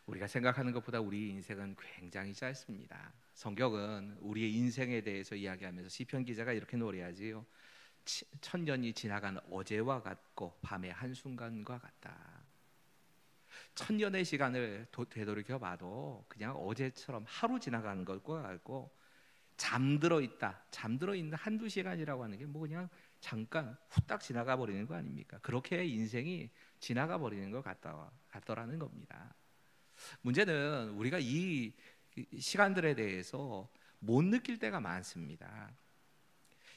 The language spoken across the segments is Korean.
우리가 생각하는 것보다 우리 인생은 굉장히 짧습니다. 성경은 우리의 인생에 대해서 이야기하면서 시편 기자가 이렇게 노래하지요. 천년이 지나간 어제와 같고 밤의 한순간과 같다. 천년의 시간을 되돌이켜 봐도 그냥 어제처럼 하루 지나가는 것과 같고, 잠들어 있는 한두 시간이라고 하는 게 뭐 그냥 잠깐 후딱 지나가 버리는 거 아닙니까? 그렇게 인생이 지나가 버리는 것 같더라는 겁니다. 문제는 우리가 이 시간들에 대해서 못 느낄 때가 많습니다.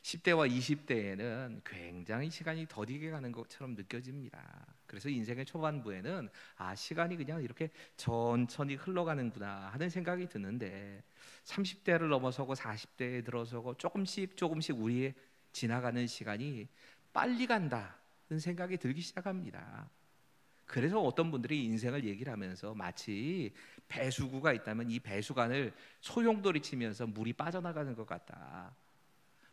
10대와 20대에는 굉장히 시간이 더디게 가는 것처럼 느껴집니다. 그래서 인생의 초반부에는 시간이 그냥 이렇게 천천히 흘러가는구나 하는 생각이 드는데, 30대를 넘어서고 40대에 들어서고 조금씩 우리의 지나가는 시간이 빨리 간다는 생각이 들기 시작합니다. 그래서 어떤 분들이 인생을 얘기를 하면서 마치 배수구가 있다면 이 배수관을 소용돌이 치면서 물이 빠져나가는 것 같다.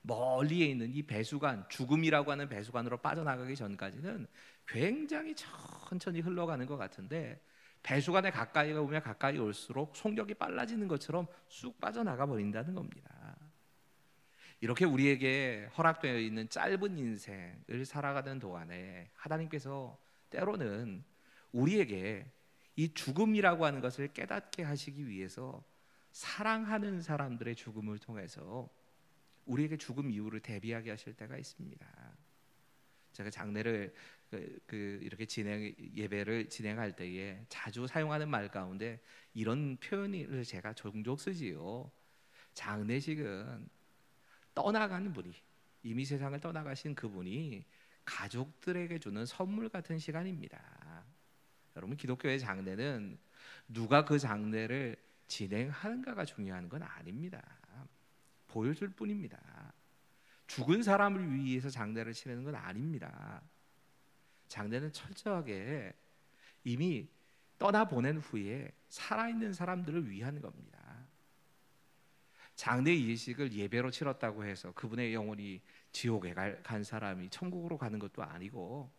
멀리에 있는 이 배수관, 죽음이라고 하는 배수관으로 빠져나가기 전까지는 굉장히 천천히 흘러가는 것 같은데, 배수관에 가까이 오면 가까이 올수록 속력이 빨라지는 것처럼 쑥 빠져나가 버린다는 겁니다. 이렇게 우리에게 허락되어 있는 짧은 인생을 살아가는 동안에 하나님께서 때로는 우리에게 이 죽음이라고 하는 것을 깨닫게 하시기 위해서 사랑하는 사람들의 죽음을 통해서 우리에게 죽음 이후를 대비하게 하실 때가 있습니다. 제가 장례를 이렇게 예배를 진행할 때에 자주 사용하는 말 가운데 이런 표현을 제가 종종 쓰지요. 장례식은 떠나가는 분이, 이미 세상을 떠나가신 그분이 가족들에게 주는 선물 같은 시간입니다. 여러분, 기독교의 장례는 누가 그 장례를 진행하는가가 중요한 건 아닙니다. 보여줄 뿐입니다. 죽은 사람을 위해서 장례를 치르는 건 아닙니다. 장례는 철저하게 이미 떠나보낸 후에 살아있는 사람들을 위한 겁니다. 장례 예식을 예배로 치렀다고 해서 그분의 영혼이 지옥에 간 사람이 천국으로 가는 것도 아니고,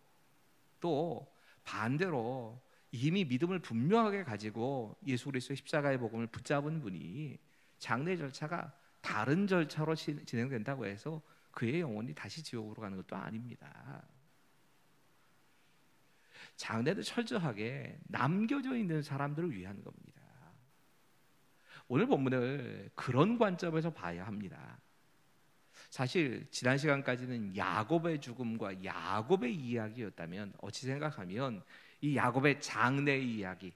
또 반대로 이미 믿음을 분명하게 가지고 예수 그리스도의 십자가의 복음을 붙잡은 분이 장례 절차가 다른 절차로 진행된다고 해서 그의 영혼이 다시 지옥으로 가는 것도 아닙니다. 장례는 철저하게 남겨져 있는 사람들을 위한 겁니다. 오늘 본문을 그런 관점에서 봐야 합니다. 사실 지난 시간까지는 야곱의 죽음과 야곱의 이야기였다면, 어찌 생각하면 이 야곱의 장례의 이야기,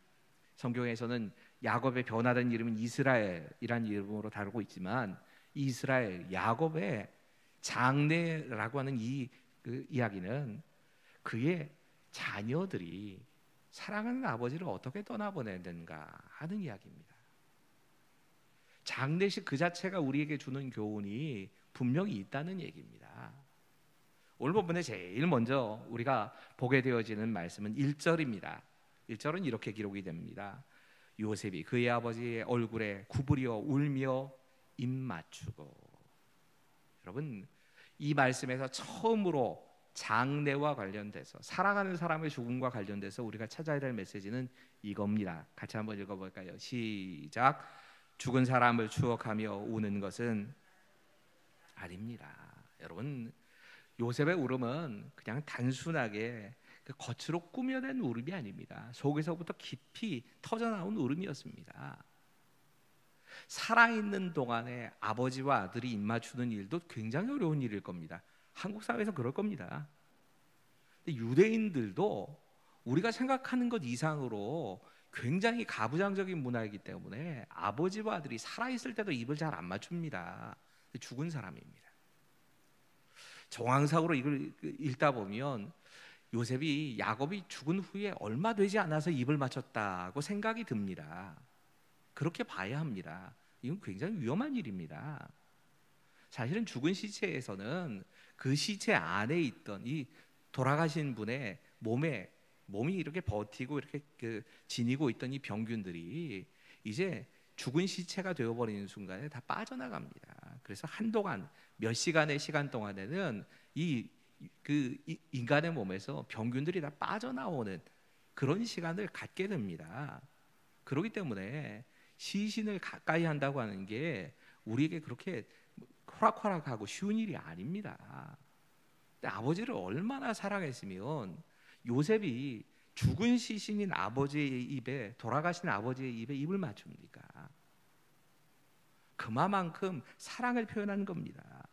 성경에서는 야곱의 변화된 이름은 이스라엘이라는 이름으로 다루고 있지만, 이스라엘, 야곱의 장례라고 하는 그 이야기는 그의 자녀들이 사랑하는 아버지를 어떻게 떠나보내는가 하는 이야기입니다. 장례식 그 자체가 우리에게 주는 교훈이 분명히 있다는 얘기입니다. 오늘 본문에 제일 먼저 우리가 보게 되어지는 말씀은 1절입니다. 1절은 이렇게 기록이 됩니다. 요셉이 그의 아버지의 얼굴에 구부려 울며 입 맞추고. 여러분, 이 말씀에서 처음으로 장례와 관련돼서, 사랑하는 사람의 죽음과 관련돼서 우리가 찾아야 될 메시지는 이겁니다. 같이 한번 읽어볼까요? 시작. 죽은 사람을 추억하며 우는 것은 아닙니다. 여러분, 요셉의 울음은 그냥 단순하게 겉으로 꾸며낸 울음이 아닙니다. 속에서부터 깊이 터져나온 울음이었습니다. 살아있는 동안에 아버지와 아들이 입맞추는 일도 굉장히 어려운 일일 겁니다. 한국 사회에서 그럴 겁니다. 근데 유대인들도 우리가 생각하는 것 이상으로 굉장히 가부장적인 문화이기 때문에 아버지와 아들이 살아있을 때도 입을 잘 안 맞춥니다. 죽은 사람입니다. 정황상으로 이걸 읽다 보면 요셉이 야곱이 죽은 후에 얼마 되지 않아서 입을 맞췄다고 생각이 듭니다. 그렇게 봐야 합니다. 이건 굉장히 위험한 일입니다. 사실은 죽은 시체에서는 그 시체 안에 있던 이 돌아가신 분의 몸이 이렇게 버티고 이렇게 지니고 있던 이 병균들이 이제 죽은 시체가 되어버리는 순간에 다 빠져나갑니다. 그래서 한동안 몇 시간의 시간 동안에는 이 인간의 몸에서 병균들이 다 빠져나오는 그런 시간을 갖게 됩니다. 그렇기 때문에 시신을 가까이 한다고 하는 게 우리에게 그렇게 호락호락하고 쉬운 일이 아닙니다. 근데 아버지를 얼마나 사랑했으면 요셉이 죽은 시신인 아버지의 입에, 돌아가신 아버지의 입에 입을 맞춥니까? 그만큼 사랑을 표현하는 겁니다.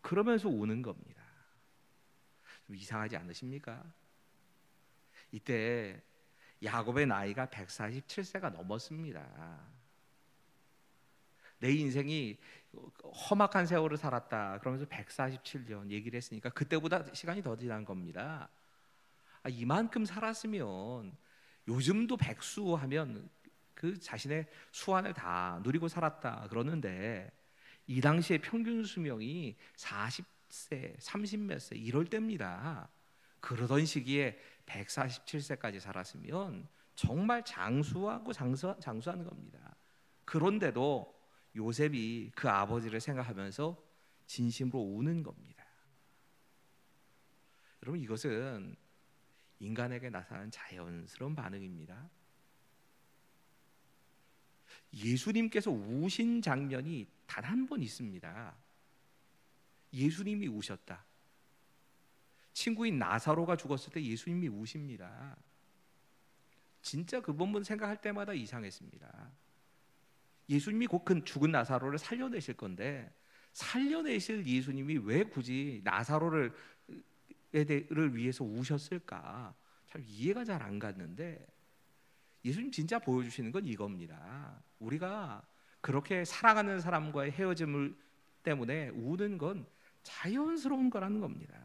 그러면서 우는 겁니다. 좀 이상하지 않으십니까? 이때 야곱의 나이가 147세가 넘었습니다. 내 인생이 험악한 세월을 살았다 그러면서 147년 얘기를 했으니까 그때보다 시간이 더 지난 겁니다. 이만큼 살았으면 요즘도 백수하면 그 자신의 수완을 다 누리고 살았다 그러는데 이 당시에 평균 수명이 40세, 30몇 세 이럴 때입니다. 그러던 시기에 147세까지 살았으면 정말 장수하고 장수하는 겁니다. 그런데도 요셉이 그 아버지를 생각하면서 진심으로 우는 겁니다. 여러분, 이것은 인간에게 나타나는 자연스러운 반응입니다. 예수님께서 우신 장면이 단 한 번 있습니다. 예수님이 우셨다. 친구인 나사로가 죽었을 때 예수님이 우십니다. 진짜 그 부분 생각할 때마다 이상했습니다. 예수님이 곧 그 죽은 나사로를 살려내실 건데 살려내실 예수님이 왜 굳이 나사로를 위해서 우셨을까? 참 이해가 잘 안 갔는데 예수님 진짜 보여주시는 건 이겁니다. 우리가 그렇게 사랑하는 사람과의 헤어짐을 때문에 우는 건 자연스러운 거라는 겁니다.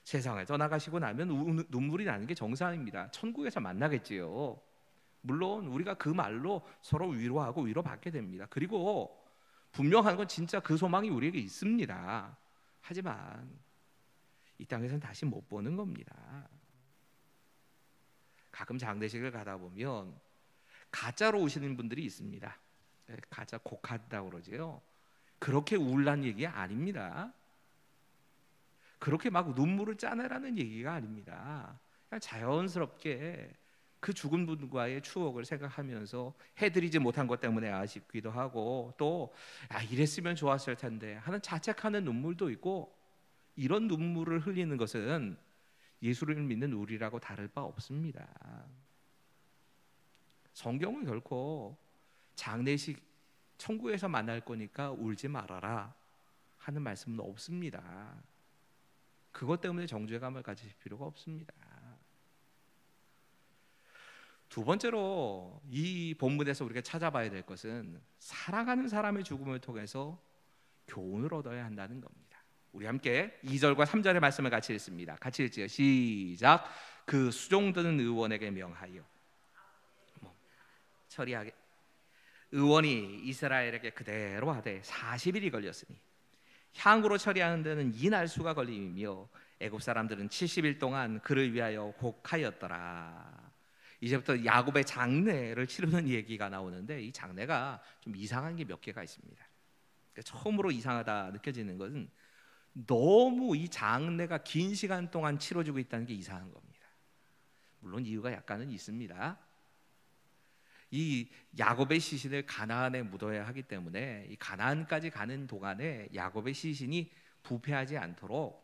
세상을 떠나가시고 나면 눈물이 나는 게 정상입니다. 천국에서 만나겠지요. 물론 우리가 그 말로 서로 위로하고 위로받게 됩니다. 그리고 분명한 건 진짜 그 소망이 우리에게 있습니다. 하지만 이 땅에서는 다시 못 보는 겁니다. 가끔 장례식을 가다 보면 가짜로 오시는 분들이 있습니다. 가짜 곡한다고 그러죠. 그렇게 울란 얘기 아닙니다. 그렇게 막 눈물을 짜내라는 얘기가 아닙니다. 그냥 자연스럽게 그 죽은 분과의 추억을 생각하면서 해드리지 못한 것 때문에 아쉽기도 하고 또 이랬으면 좋았을 텐데 하는 자책하는 눈물도 있고, 이런 눈물을 흘리는 것은 예수를 믿는 우리라고 다를 바 없습니다. 성경은 결코 장례식 천국에서 만날 거니까 울지 말아라 하는 말씀은 없습니다. 그것 때문에 정죄감을 가지실 필요가 없습니다. 두 번째로 이 본문에서 우리가 찾아봐야 될 것은 사랑하는 사람의 죽음을 통해서 교훈을 얻어야 한다는 겁니다. 우리 함께 2절과 3절의 말씀을 같이 읽습니다. 같이 읽지요. 시작. 그 수종드는 의원에게 명하여 처리하게. 의원이 이스라엘에게 그대로 하되 40일이 걸렸으니 향으로 처리하는 데는 이 날수가 걸리며 애굽 사람들은 70일 동안 그를 위하여 곡하였더라. 이제부터 야곱의 장례를 치르는 얘기가 나오는데 이 장례가 좀 이상한 게 몇 개가 있습니다. 처음으로 이상하다 느껴지는 것은 너무 이 장례가 긴 시간 동안 치러지고 있다는 게 이상한 겁니다. 물론 이유가 약간은 있습니다. 이 야곱의 시신을 가나안에 묻어야 하기 때문에 이 가나안까지 가는 동안에 야곱의 시신이 부패하지 않도록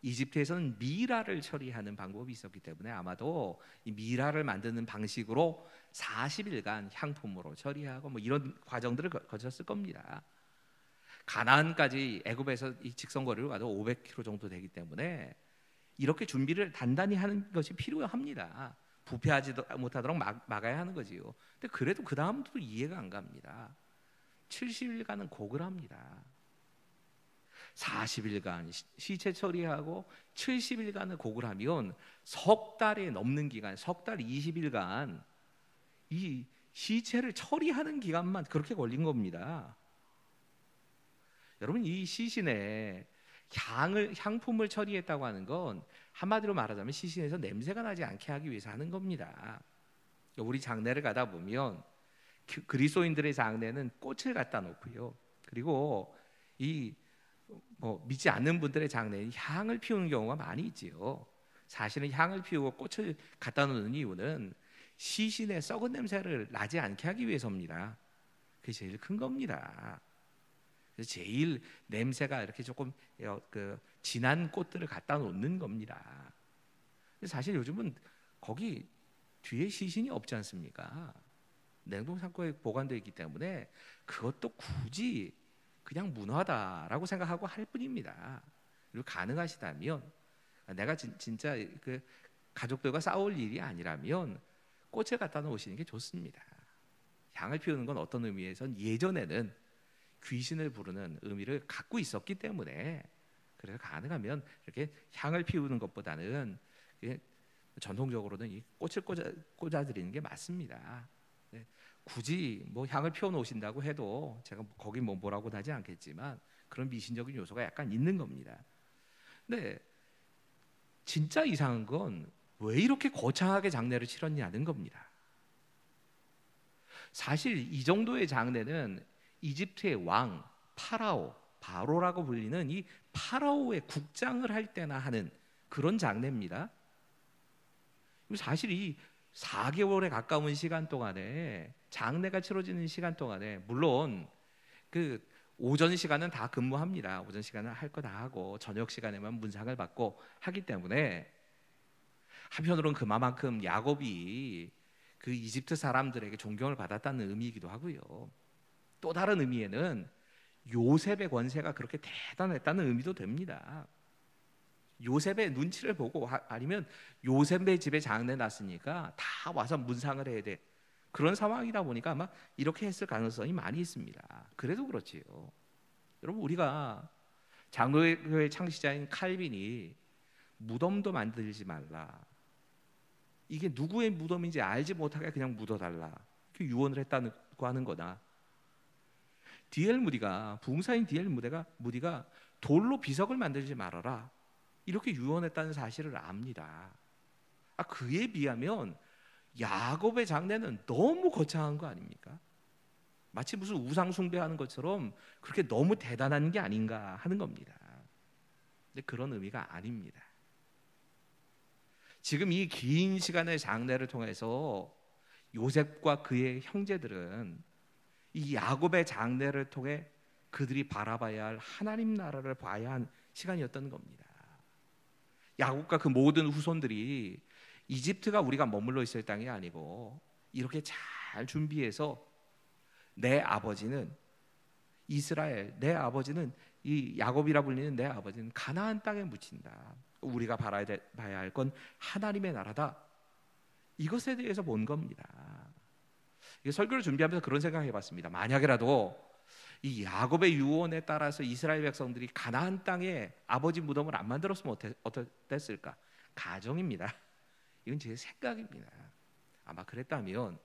이집트에서는 미라를 처리하는 방법이 있었기 때문에 아마도 이 미라를 만드는 방식으로 40일간 향품으로 처리하고 뭐 이런 과정들을 거쳤을 겁니다. 가나안까지 애굽에서 이 직선거리로 가도 500km 정도 되기 때문에 이렇게 준비를 단단히 하는 것이 필요합니다. 부패하지 못하도록 막아야 하는 거지요. 근데 그래도 그 다음도 이해가 안 갑니다. 70일간은 곡을 합니다. 40일간 시체 처리하고 70일간을 곡을 하면 석 달에 넘는 기간, 석 달 20일간 이 시체를 처리하는 기간만 그렇게 걸린 겁니다. 여러분, 이 시신에 향품을 처리했다고 하는 건 한마디로 말하자면 시신에서 냄새가 나지 않게 하기 위해서 하는 겁니다. 우리 장례를 가다 보면 그리스도인들의 장례는 꽃을 갖다 놓고요. 그리고 믿지 않는 분들의 장례는 향을 피우는 경우가 많이 있지요. 사실은 향을 피우고 꽃을 갖다 놓는 이유는 시신의 썩은 냄새를 나지 않게 하기 위해서입니다. 그게 제일 큰 겁니다. 그래서 제일 냄새가 이렇게 조금 진한 꽃들을 갖다 놓는 겁니다. 사실 요즘은 거기 뒤에 시신이 없지 않습니까? 냉동창고에 보관되어 있기 때문에 그것도 굳이 그냥 무능하다라고 생각하고 할 뿐입니다. 그리고 가능하시다면 내가 진짜 그 가족들과 싸울 일이 아니라면 꽃을 갖다 놓으시는 게 좋습니다. 향을 피우는 건 어떤 의미에선 예전에는 귀신을 부르는 의미를 갖고 있었기 때문에, 그래서 가능하면 이렇게 향을 피우는 것보다는 전통적으로는 이 꽃을 꽂아드리는 게 맞습니다. 네, 굳이 뭐 향을 피워 놓으신다고 해도 제가 거기 뭐라고 하지 않겠지만 그런 미신적인 요소가 약간 있는 겁니다. 근데 진짜 이상한 건 왜 이렇게 거창하게 장례를 치렀냐는 겁니다. 사실 이 정도의 장례는 이집트의 왕 바로라고 불리는 이 파라오의 국장을 할 때나 하는 그런 장례입니다. 사실 이 4개월에 가까운 시간 동안에 장례가 치러지는 시간 동안에 물론 그 오전 시간은 다 근무합니다. 오전 시간은 할 거 다 하고 저녁 시간에만 문상을 받고 하기 때문에 한편으로는 그만큼 야곱이 그 이집트 사람들에게 존경을 받았다는 의미이기도 하고요. 또 다른 의미에는 요셉의 권세가 그렇게 대단했다는 의미도 됩니다. 요셉의 눈치를 보고 아니면 요셉의 집에 장례 났으니까 다 와서 문상을 해야 돼. 그런 상황이다 보니까 아마 이렇게 했을 가능성이 많이 있습니다. 그래도 그렇지요. 여러분, 우리가 장로교회 창시자인 칼빈이 무덤도 만들지 말라, 이게 누구의 무덤인지 알지 못하게 그냥 묻어달라, 그 유언을 했다고 하는 거다. 부흥사인 D.L. 무디가 돌로 비석을 만들지 말아라 이렇게 유언했다는 사실을 압니다. 그에 비하면 야곱의 장례는 너무 거창한 거 아닙니까? 마치 무슨 우상 숭배하는 것처럼 그렇게 너무 대단한 게 아닌가 하는 겁니다. 근데 그런 의미가 아닙니다. 지금 이 긴 시간의 장례를 통해서 요셉과 그의 형제들은 이 야곱의 장례를 통해 그들이 바라봐야 할 하나님 나라를 봐야 한 시간이었던 겁니다. 야곱과 그 모든 후손들이 이집트가 우리가 머물러 있을 땅이 아니고 이렇게 잘 준비해서 내 아버지는 이스라엘, 내 아버지는 이 야곱이라 불리는 내 아버지는 가나안 땅에 묻힌다. 우리가 봐야 할 건 하나님의 나라다. 이것에 대해서 본 겁니다. 설교를 준비하면서 그런 생각을 해봤습니다. 만약에라도 이 야곱의 유언에 따라서 이스라엘 백성들이 가나안 땅에 아버지 무덤을 안 만들었으면 어땠을까? 가정입니다. 이건 제 생각입니다. 아마 그랬다면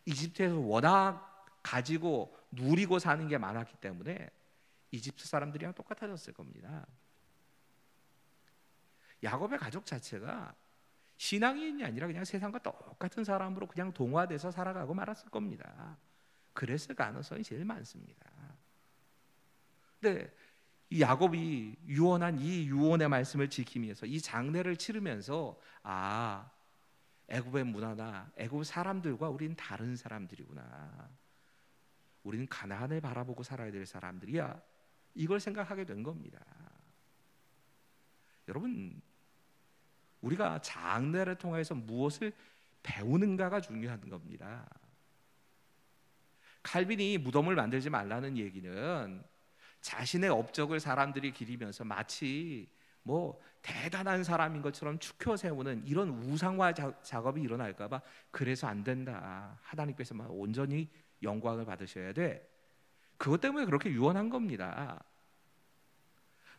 이집트에서 워낙 가지고 누리고 사는 게 많았기 때문에 이집트 사람들이랑 똑같아졌을 겁니다. 야곱의 가족 자체가 신앙인이 아니라 그냥 세상과 똑같은 사람으로 그냥 동화돼서 살아가고 말았을 겁니다. 그랬을 가능성이 제일 많습니다. 근데 이 야곱이 유언한 이 유언의 말씀을 지키기 위해서 이 장례를 치르면서 애굽의 문화나 애굽 사람들과 우리는 다른 사람들이구나, 우리는 가나안을 바라보고 살아야 될 사람들이야, 이걸 생각하게 된 겁니다. 여러분, 우리가 장례를 통해서 무엇을 배우는가가 중요한 겁니다. 칼빈이 무덤을 만들지 말라는 얘기는 자신의 업적을 사람들이 기리면서 마치 뭐 대단한 사람인 것처럼 추켜 세우는 이런 우상화 작업이 일어날까 봐 그래서 안 된다, 하나님께서만 온전히 영광을 받으셔야 돼, 그것 때문에 그렇게 유언한 겁니다.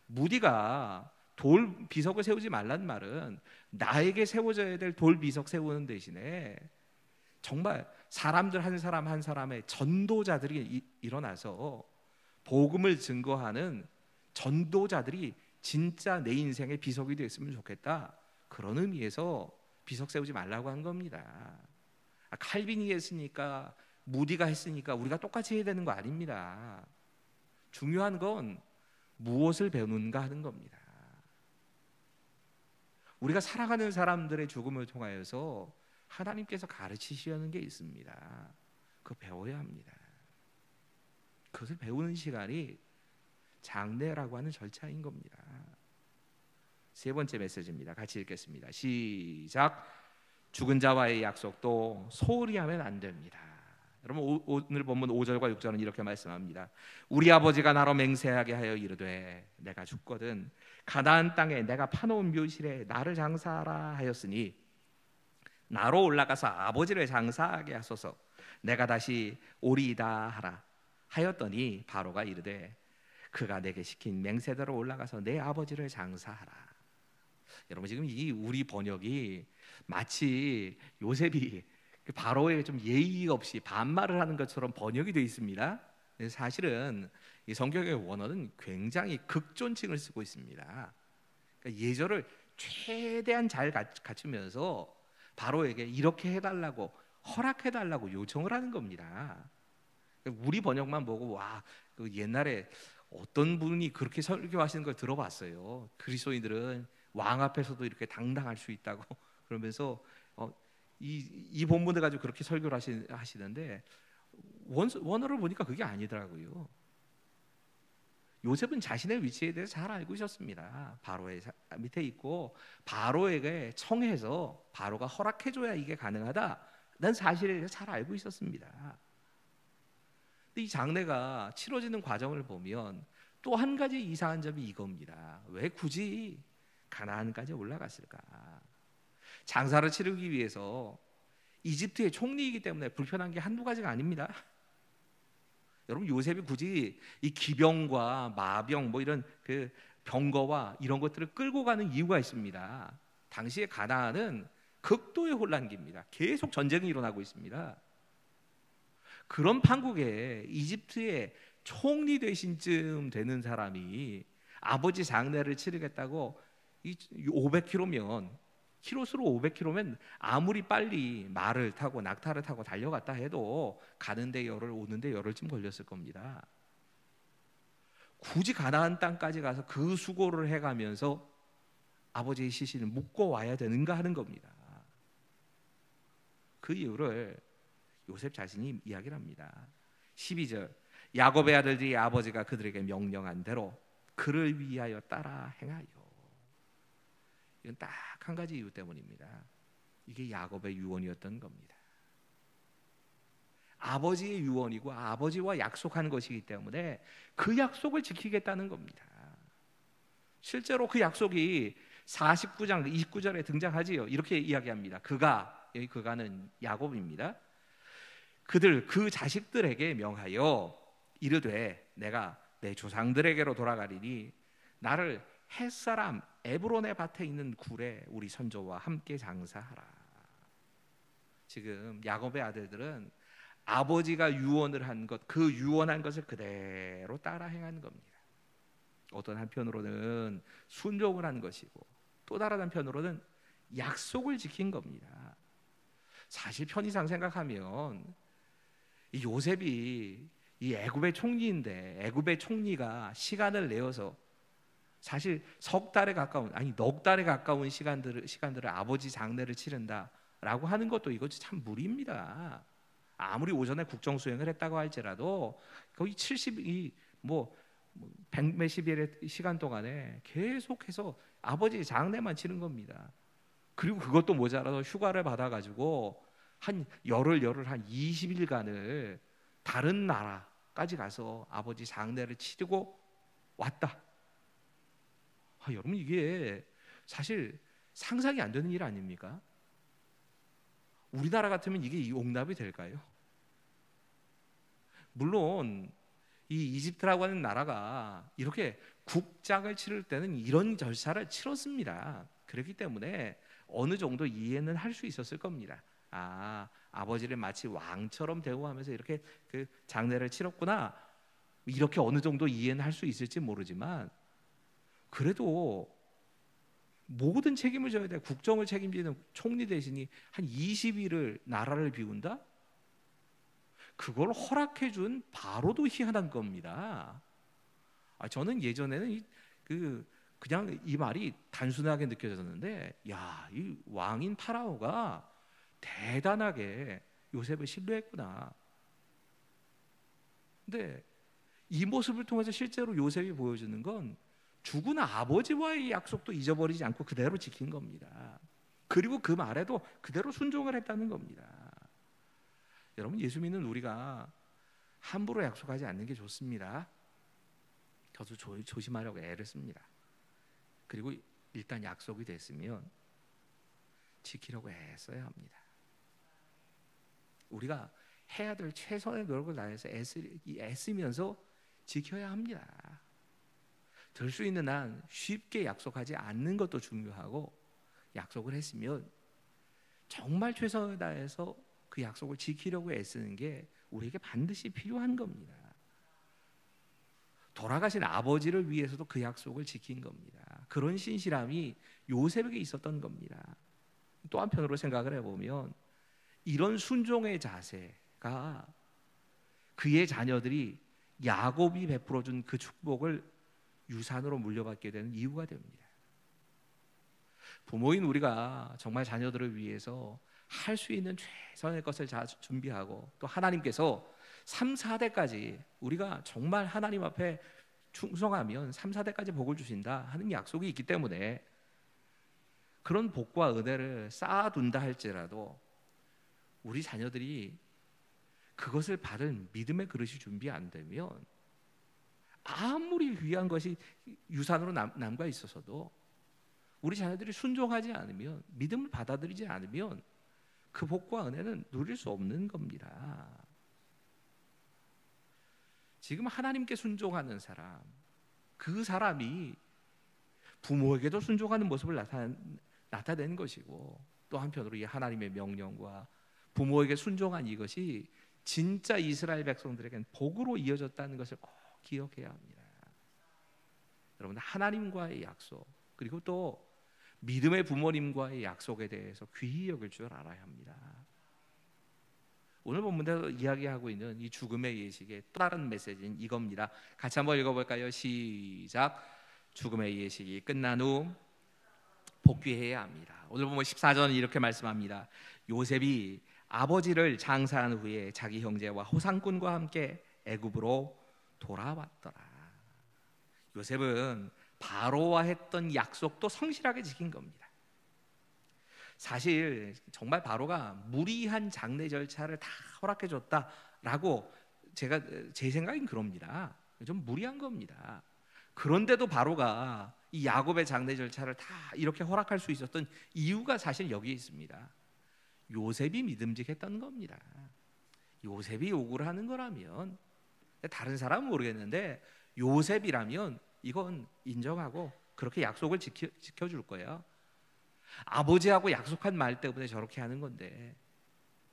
무디가 돌 비석을 세우지 말란 말은 나에게 세워져야 될 돌 비석 세우는 대신에 정말 사람들 한 사람 한 사람의 전도자들이 일어나서 복음을 증거하는 전도자들이 진짜 내 인생의 비석이 됐으면 좋겠다, 그런 의미에서 비석 세우지 말라고 한 겁니다. 칼빈이 했으니까 무디가 했으니까 우리가 똑같이 해야 되는 거 아닙니다. 중요한 건 무엇을 배우는가 하는 겁니다. 우리가 살아가는 사람들의 죽음을 통하여서 하나님께서 가르치시려는 게 있습니다. 그거 배워야 합니다. 그것을 배우는 시간이 장례라고 하는 절차인 겁니다. 세 번째 메시지입니다. 같이 읽겠습니다. 시작. 죽은 자와의 약속도 소홀히 하면 안 됩니다. 여러분 오늘 본문 5절과 6절은 이렇게 말씀합니다. 우리 아버지가 나로 맹세하게 하여 이르되 내가 죽거든 가나안 땅에 내가 파놓은 묘실에 나를 장사하라 하였으니 나로 올라가서 아버지를 장사하게 하소서. 내가 다시 오리이다 하라 하였더니 바로가 이르되 그가 내게 시킨 맹세대로 올라가서 내 아버지를 장사하라. 여러분 지금 이 우리 번역이 마치 요셉이 바로에게 좀 예의 없이 반말을 하는 것처럼 번역이 되어 있습니다. 사실은 이 성경의 원어는 굉장히 극존칭을 쓰고 있습니다. 그러니까 예절을 최대한 잘 갖추면서 바로에게 이렇게 해달라고 허락해달라고 요청을 하는 겁니다. 우리 번역만 보고 와, 그 옛날에 어떤 분이 그렇게 설교하시는 걸 들어봤어요. 그리스도인들은 왕 앞에서도 이렇게 당당할 수 있다고 그러면서 이 본문을 가지고 그렇게 설교를 하시는데 원어를 보니까 그게 아니더라고요. 요셉은 자신의 위치에 대해서 잘 알고 있었습니다. 바로의 밑에 있고 바로에게 청해서 바로가 허락해줘야 이게 가능하다는 사실에 대해서 잘 알고 있었습니다. 근데 이 장례가 치러지는 과정을 보면 또 한 가지 이상한 점이 이겁니다. 왜 굳이 가나안까지 올라갔을까? 장사를 치르기 위해서 이집트의 총리이기 때문에 불편한 게 한두 가지가 아닙니다. 여러분 요셉이 굳이 이 기병과 마병 뭐 이런 그 병거와 이런 것들을 끌고 가는 이유가 있습니다. 당시에 가나안은 극도의 혼란기입니다. 계속 전쟁이 일어나고 있습니다. 그런 판국에 이집트의 총리 되신 쯤 되는 사람이 아버지 장례를 치르겠다고 이 500km면 키로수로 500km면 아무리 빨리 말을 타고 낙타를 타고 달려갔다 해도 가는데 열흘 오는데 열흘쯤 걸렸을 겁니다. 굳이 가나안 땅까지 가서 그 수고를 해가면서 아버지의 시신을 묻고 와야 되는가 하는 겁니다. 그 이유를 요셉 자신이 이야기를 합니다. 12절 야곱의 아들들이 아버지가 그들에게 명령한 대로 그를 위하여 따라 행하여. 이건 딱 한 가지 이유 때문입니다. 이게 야곱의 유언이었던 겁니다. 아버지의 유언이고 아버지와 약속한 것이기 때문에 그 약속을 지키겠다는 겁니다. 실제로 그 약속이 49장 29절에 등장하지요. 이렇게 이야기합니다. 여기 그가는 야곱입니다. 그들 그 자식들에게 명하여 이르되 내가 내 조상들에게로 돌아가리니 나를 햇사람 에브론의 밭에 있는 굴에 우리 선조와 함께 장사하라. 지금 야곱의 아들들은 아버지가 유언을 한 것, 그 유언한 것을 그대로 따라 행한 겁니다. 어떤 한편으로는 순종을 한 것이고 또 다른 한편으로는 약속을 지킨 겁니다. 사실 편의상 생각하면 이 요셉이 이 애굽의 총리인데 애굽의 총리가 시간을 내어서 사실 석 달에 가까운 넉 달에 가까운 시간들을 아버지 장례를 치른다라고 하는 것도 이거 참 무리입니다. 아무리 오전에 국정 수행을 했다고 할지라도 거의 70이 뭐 100몇십 일의 시간 동안에 계속해서 아버지 장례만 치른 겁니다. 그리고 그것도 모자라서 휴가를 받아가지고 한 열흘 한 20일간을 다른 나라까지 가서 아버지 장례를 치르고 왔다. 여러분 이게 사실 상상이 안 되는 일 아닙니까? 우리나라 같으면 이게 용납이 될까요? 물론 이 이집트라고 하는 나라가 이렇게 국장을 치를 때는 이런 절차를 치렀습니다. 그렇기 때문에 어느 정도 이해는 할 수 있었을 겁니다. 아버지를 마치 왕처럼 대우하면서 이렇게 그 장례를 치렀구나. 이렇게 어느 정도 이해는 할 수 있을지 모르지만 그래도 모든 책임을 져야 돼. 국정을 책임지는 총리 대신이 한 20일을 나라를 비운다? 그걸 허락해 준 바로도 희한한 겁니다. 저는 예전에는 그냥 이 말이 단순하게 느껴졌는데 이 왕인 파라오가 대단하게 요셉을 신뢰했구나. 근데 이 모습을 통해서 실제로 요셉이 보여주는 건 죽은 아버지와의 약속도 잊어버리지 않고 그대로 지킨 겁니다. 그리고 그 말에도 그대로 순종을 했다는 겁니다. 여러분, 예수 믿는 우리가 함부로 약속하지 않는 게 좋습니다. 저도 조심하려고 애를 씁니다. 그리고 일단 약속이 됐으면 지키려고 애써야 합니다. 우리가 해야 될 최선의 노력을 다해서 애쓰면서 지켜야 합니다. 될 수 있는 한 쉽게 약속하지 않는 것도 중요하고, 약속을 했으면 정말 최선을 다해서 그 약속을 지키려고 애쓰는 게 우리에게 반드시 필요한 겁니다. 돌아가신 아버지를 위해서도 그 약속을 지킨 겁니다. 그런 신실함이 요셉에게 있었던 겁니다. 또 한편으로 생각을 해보면 이런 순종의 자세가 그의 자녀들이 야곱이 베풀어준 그 축복을 유산으로 물려받게 되는 이유가 됩니다. 부모인 우리가 정말 자녀들을 위해서 할 수 있는 최선의 것을 준비하고, 또 하나님께서 3, 4대까지 우리가 정말 하나님 앞에 충성하면 3, 4대까지 복을 주신다 하는 약속이 있기 때문에 그런 복과 은혜를 쌓아둔다 할지라도 우리 자녀들이 그것을 받은 믿음의 그릇이 준비 안 되면 아무리 귀한 것이 유산으로 남과 있어서도 우리 자녀들이 순종하지 않으면, 믿음을 받아들이지 않으면 그 복과 은혜는 누릴 수 없는 겁니다. 지금 하나님께 순종하는 사람, 그 사람이 부모에게도 순종하는 모습을 나타내는 것이고, 또 한편으로 이 하나님의 명령과 부모에게 순종한 이것이 진짜 이스라엘 백성들에게는 복으로 이어졌다는 것을 꼭 기억해야 합니다. 여러분, 하나님과의 약속, 그리고 또 믿음의 부모님과의 약속에 대해서 귀히 여길 줄 알아야 합니다. 오늘 본문에서 이야기하고 있는 이 죽음의 예식의 또 다른 메시지는 이겁니다. 같이 한번 읽어볼까요? 시작. 죽음의 예식이 끝난 후 복귀해야 합니다. 오늘 보면 14절은 이렇게 말씀합니다. 요셉이 아버지를 장사한 후에 자기 형제와 호상꾼과 함께 애굽으로 돌아왔더라. 요셉은 바로와 했던 약속도 성실하게 지킨 겁니다. 사실 정말 바로가 무리한 장례 절차를 다 허락해 줬다라고 제 생각엔 그럽니다. 좀 무리한 겁니다. 그런데도 바로가 이 야곱의 장례 절차를 다 이렇게 허락할 수 있었던 이유가 사실 여기에 있습니다. 요셉이 믿음직했던 겁니다. 요셉이 요구를 하는 거라면, 다른 사람은 모르겠는데 요셉이라면 이건 인정하고 그렇게 약속을 지켜줄 거예요. 아버지하고 약속한 말 때문에 저렇게 하는 건데,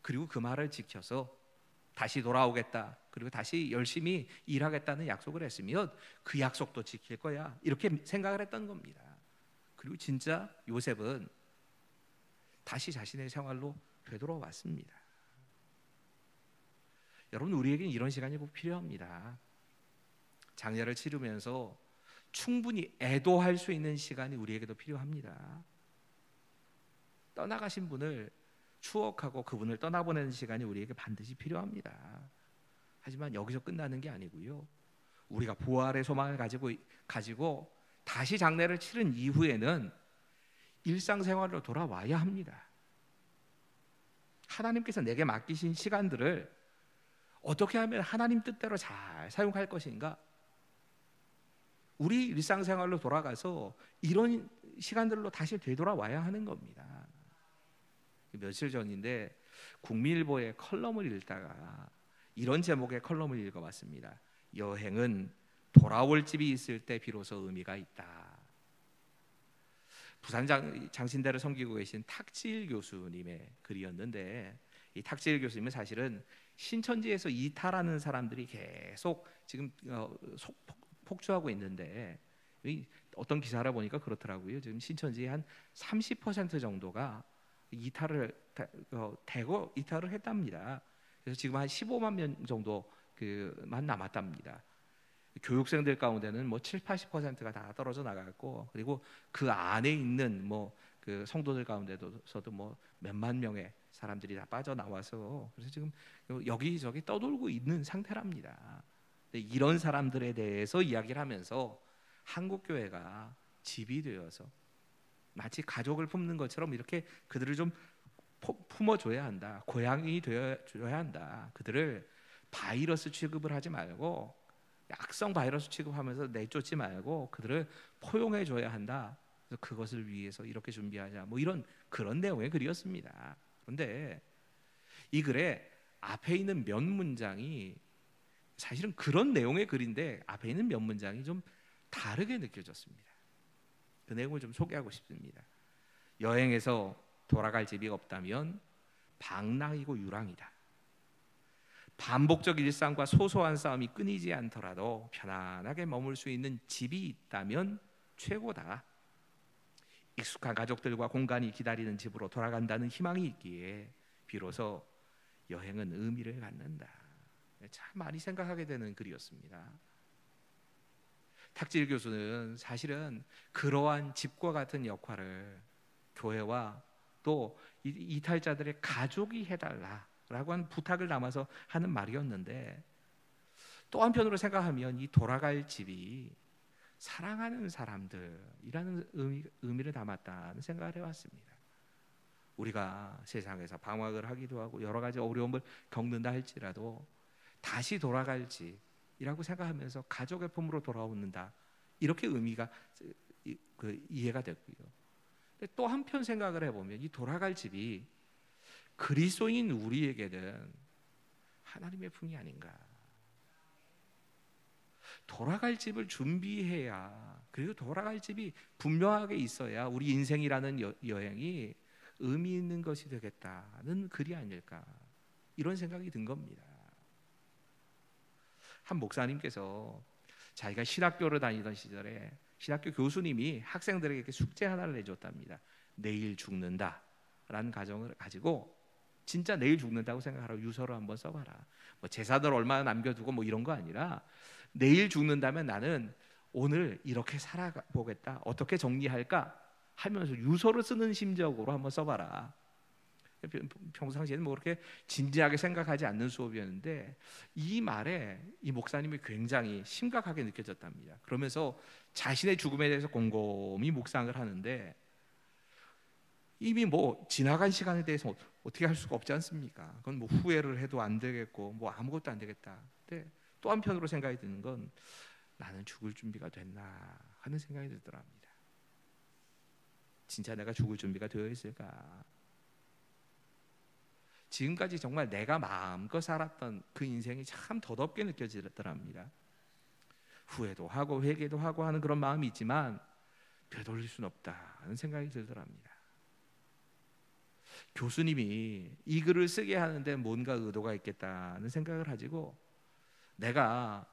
그리고 그 말을 지켜서 다시 돌아오겠다, 그리고 다시 열심히 일하겠다는 약속을 했으면 그 약속도 지킬 거야, 이렇게 생각을 했던 겁니다. 그리고 진짜 요셉은 다시 자신의 생활로 되돌아왔습니다. 여러분, 우리에게는 이런 시간이 꼭 필요합니다. 장례를 치르면서 충분히 애도할 수 있는 시간이 우리에게도 필요합니다. 떠나가신 분을 추억하고 그분을 떠나보내는 시간이 우리에게 반드시 필요합니다. 하지만 여기서 끝나는 게 아니고요, 우리가 부활의 소망을 가지고 다시 장례를 치른 이후에는 일상생활로 돌아와야 합니다. 하나님께서 내게 맡기신 시간들을 어떻게 하면 하나님 뜻대로 잘 사용할 것인가, 우리 일상생활로 돌아가서 이런 시간들로 다시 되돌아와야 하는 겁니다. 며칠 전인데 국민일보의 컬럼을 읽다가 이런 제목의 컬럼을 읽어봤습니다. 여행은 돌아올 집이 있을 때 비로소 의미가 있다. 부산 장신대를 섬기고 계신 탁지일 교수님의 글이었는데, 이 탁지일 교수님은 사실은 신천지에서 이탈하는 사람들이 계속 지금 폭주하고 있는데, 어떤 기사를 보니까 그렇더라고요. 지금 신천지의 한 30% 정도가 이탈을 했답니다. 그래서 지금 한 15만 명 정도만 남았답니다. 교육생들 가운데는 뭐 7, 80%가 다 떨어져 나갔고, 그리고 그 안에 있는 그 성도들 가운데서도 뭐 몇만 명의 사람들이 다 빠져나와서 그래서 지금 여기저기 떠돌고 있는 상태랍니다. 근데 이런 사람들에 대해서 이야기를 하면서 한국 교회가 집이 되어서 마치 가족을 품는 것처럼 이렇게 그들을 좀 품어줘야 한다. 고향이 되어줘야 한다. 그들을 바이러스 취급을 하지 말고 악성 바이러스 취급하면서 내쫓지 말고 그들을 포용해줘야 한다. 그래서 그것을 위해서 이렇게 준비하자. 뭐 이런 그런 내용의 글이었습니다. 그런데 이 글에 앞에 있는 몇 문장이 사실은 그런 내용의 글인데 앞에 있는 몇 문장이 좀 다르게 느껴졌습니다. 그 내용을 좀 소개하고 싶습니다. 여행에서 돌아갈 집이 없다면 방랑이고 유랑이다. 반복적 일상과 소소한 싸움이 끊이지 않더라도 편안하게 머물 수 있는 집이 있다면 최고다. 익숙한 가족들과 공간이 기다리는 집으로 돌아간다는 희망이 있기에 비로소 여행은 의미를 갖는다. 참 많이 생각하게 되는 글이었습니다. 탁질 교수는 사실은 그러한 집과 같은 역할을 교회와 또 이탈자들의 가족이 해달라라고 하는 부탁을 담아서 하는 말이었는데, 또 한편으로 생각하면 이 돌아갈 집이 사랑하는 사람들이라는 의미를 담았다는 생각을 해왔습니다. 우리가 세상에서 방황을 하기도 하고 여러 가지 어려움을 겪는다 할지라도 다시 돌아갈 집이라고 생각하면서 가족의 품으로 돌아오는다, 이렇게 의미가 이해가 됐고요. 또 한편 생각을 해보면 이 돌아갈 집이 그리스도인 우리에게는 하나님의 품이 아닌가. 돌아갈 집을 준비해야, 그리고 돌아갈 집이 분명하게 있어야 우리 인생이라는 여행이 의미 있는 것이 되겠다는 글이 아닐까, 이런 생각이 든 겁니다. 한 목사님께서 자기가 신학교를 다니던 시절에 신학교 교수님이 학생들에게 숙제 하나를 내줬답니다. 내일 죽는다라는 가정을 가지고 진짜 내일 죽는다고 생각하라고 유서를 한번 써봐라. 뭐 재산을 얼마나 남겨두고 뭐 이런 거 아니라 내일 죽는다면 나는 오늘 이렇게 살아보겠다, 어떻게 정리할까 하면서 유서를 쓰는 심적으로 한번 써봐라. 평상시에는 뭐 그렇게 진지하게 생각하지 않는 수업이었는데 이 말에 이 목사님이 굉장히 심각하게 느껴졌답니다. 그러면서 자신의 죽음에 대해서 곰곰이 묵상을 하는데 이미 뭐 지나간 시간에 대해서 어떻게 할 수가 없지 않습니까? 그건 뭐 후회를 해도 안 되겠고 뭐 아무것도 안 되겠다. 근데 또 한편으로 생각이 드는 건 나는 죽을 준비가 됐나 하는 생각이 들더랍니다. 진짜 내가 죽을 준비가 되어 있을까? 지금까지 정말 내가 마음껏 살았던 그 인생이 참 더덥게 느껴지더랍니다. 후회도 하고 회개도 하고 하는 그런 마음이 있지만 되돌릴 수는 없다는 생각이 들더랍니다. 교수님이 이 글을 쓰게 하는데 뭔가 의도가 있겠다는 생각을 가지고 내가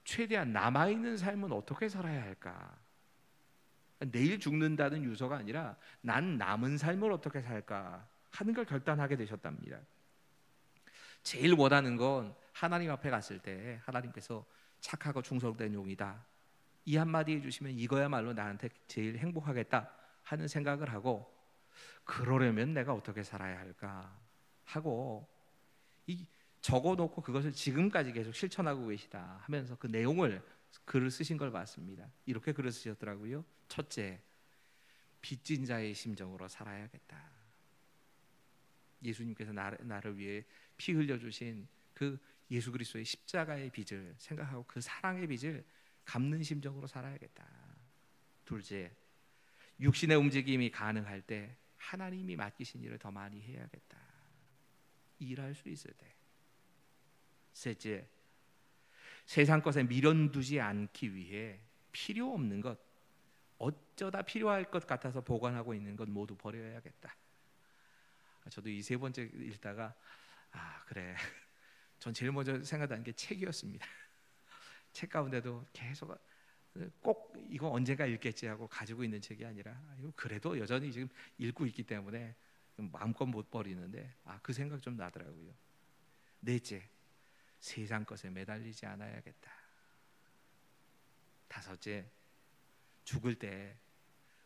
최대한 남아있는 삶은 어떻게 살아야 할까? 내일 죽는다는 유서가 아니라 난 남은 삶을 어떻게 살까 하는 걸 결단하게 되셨답니다. 제일 원하는 건 하나님 앞에 갔을 때 하나님께서 착하고 충성된 용이다, 이 한마디 해주시면 이거야말로 나한테 제일 행복하겠다 하는 생각을 하고, 그러려면 내가 어떻게 살아야 할까 하고 적어놓고 그것을 지금까지 계속 실천하고 계시다 하면서 그 내용을 글을 쓰신 걸 봤습니다. 이렇게 글을 쓰셨더라고요. 첫째, 빚진 자의 심정으로 살아야겠다. 예수님께서 나를 위해 피 흘려주신 그 예수 그리스도의 십자가의 빚을 생각하고 그 사랑의 빚을 갚는 심정으로 살아야겠다. 둘째, 육신의 움직임이 가능할 때 하나님이 맡기신 일을 더 많이 해야겠다. 일할 수 있을 때. 셋째, 세상 것에 미련 두지 않기 위해 필요 없는 것, 어쩌다 필요할 것 같아서 보관하고 있는 것 모두 버려야겠다. 저도 이 세 번째 읽다가 그래, 전 제일 먼저 생각나는 게 책이었습니다. 책 가운데도 계속 꼭 이거 언젠가 읽겠지 하고 가지고 있는 책이 아니라 이거 그래도 여전히 지금 읽고 있기 때문에 마음껏 못 버리는데 그 생각 좀 나더라고요. 넷째, 세상 것에 매달리지 않아야겠다. 다섯째, 죽을 때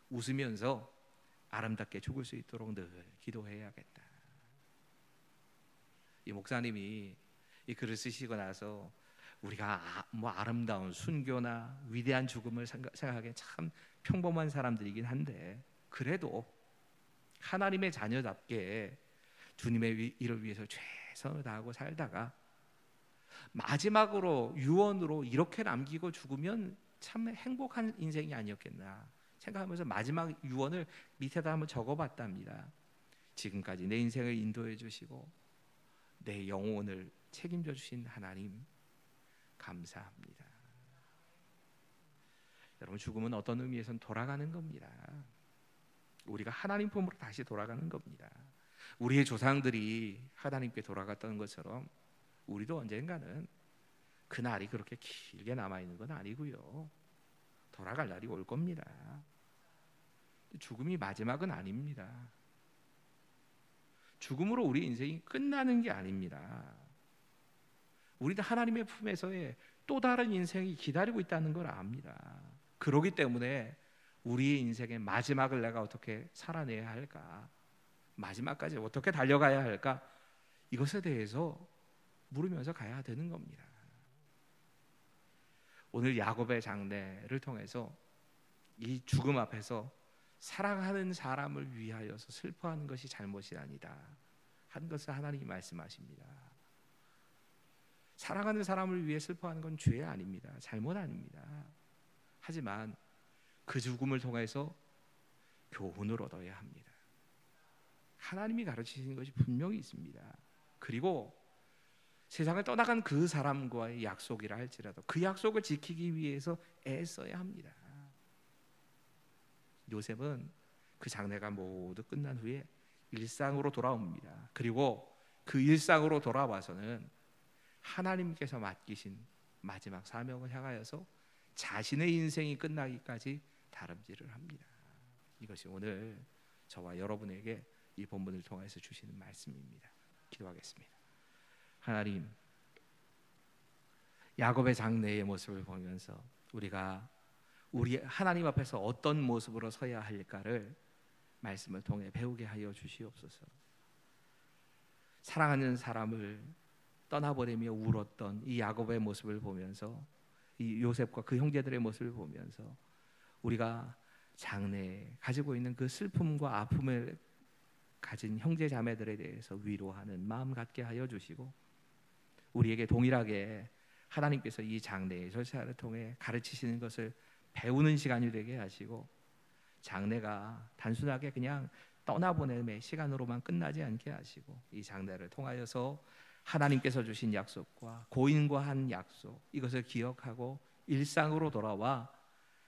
웃으면서 아름답게 죽을 수 있도록 늘 기도해야겠다. 이 목사님이 이 글을 쓰시고 나서 우리가 뭐 아름다운 순교나 위대한 죽음을 생각하기엔 참 평범한 사람들이긴 한데, 그래도 하나님의 자녀답게 주님의 일을 위해서 최선을 다하고 살다가 마지막으로 유언으로 이렇게 남기고 죽으면 참 행복한 인생이 아니었겠나 생각하면서 마지막 유언을 밑에다 한번 적어봤답니다. 지금까지 내 인생을 인도해 주시고 내 영혼을 책임져 주신 하나님 감사합니다. 여러분, 죽음은 어떤 의미에서는 돌아가는 겁니다. 우리가 하나님 품으로 다시 돌아가는 겁니다. 우리의 조상들이 하나님께 돌아갔던 것처럼 우리도 언젠가는 그 날이 그렇게 길게 남아있는 건 아니고요, 돌아갈 날이 올 겁니다. 죽음이 마지막은 아닙니다. 죽음으로 우리 인생이 끝나는 게 아닙니다. 우리도 하나님의 품에서의 또 다른 인생이 기다리고 있다는 걸 압니다. 그렇기 때문에 우리의 인생의 마지막을 내가 어떻게 살아내야 할까, 마지막까지 어떻게 달려가야 할까, 이것에 대해서 물으면서 가야 되는 겁니다. 오늘 야곱의 장례를 통해서 이 죽음 앞에서 사랑하는 사람을 위하여서 슬퍼하는 것이 잘못이 아니다 한 것을 하나님이 말씀하십니다. 사랑하는 사람을 위해 슬퍼하는 건 죄 아닙니다. 잘못 아닙니다. 하지만 그 죽음을 통해서 교훈을 얻어야 합니다. 하나님이 가르치신 것이 분명히 있습니다. 그리고 세상을 떠나간 그 사람과의 약속이라 할지라도 그 약속을 지키기 위해서 애써야 합니다. 요셉은 그 장례가 모두 끝난 후에 일상으로 돌아옵니다. 그리고 그 일상으로 돌아와서는 하나님께서 맡기신 마지막 사명을 향하여서 자신의 인생이 끝나기까지 다름질을 합니다. 이것이 오늘 저와 여러분에게 이 본문을 통해서 주시는 말씀입니다. 기도하겠습니다. 하나님, 야곱의 장래의 모습을 보면서 우리가 우리 하나님 앞에서 어떤 모습으로 서야 할까를 말씀을 통해 배우게 하여 주시옵소서. 사랑하는 사람을 떠나보내며 울었던 이 야곱의 모습을 보면서, 이 요셉과 그 형제들의 모습을 보면서 우리가 장래에 가지고 있는 그 슬픔과 아픔을 가진 형제 자매들에 대해서 위로하는 마음 갖게 하여 주시고, 우리에게 동일하게 하나님께서 이 장래의 절차를 통해 가르치시는 것을 배우는 시간이 되게 하시고, 장래가 단순하게 그냥 떠나보냄의 시간으로만 끝나지 않게 하시고, 이 장래를 통하여서 하나님께서 주신 약속과 고인과 한 약속, 이것을 기억하고 일상으로 돌아와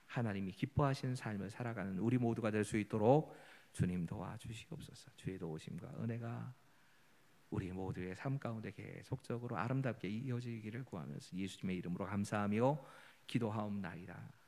하나님이 기뻐하시는 삶을 살아가는 우리 모두가 될 수 있도록 주님 도와주시옵소서. 주의 도우심과 은혜가 우리 모두의 삶 가운데 계속적으로 아름답게 이어지기를 구하면서 예수님의 이름으로 감사하며 기도하옵나이다.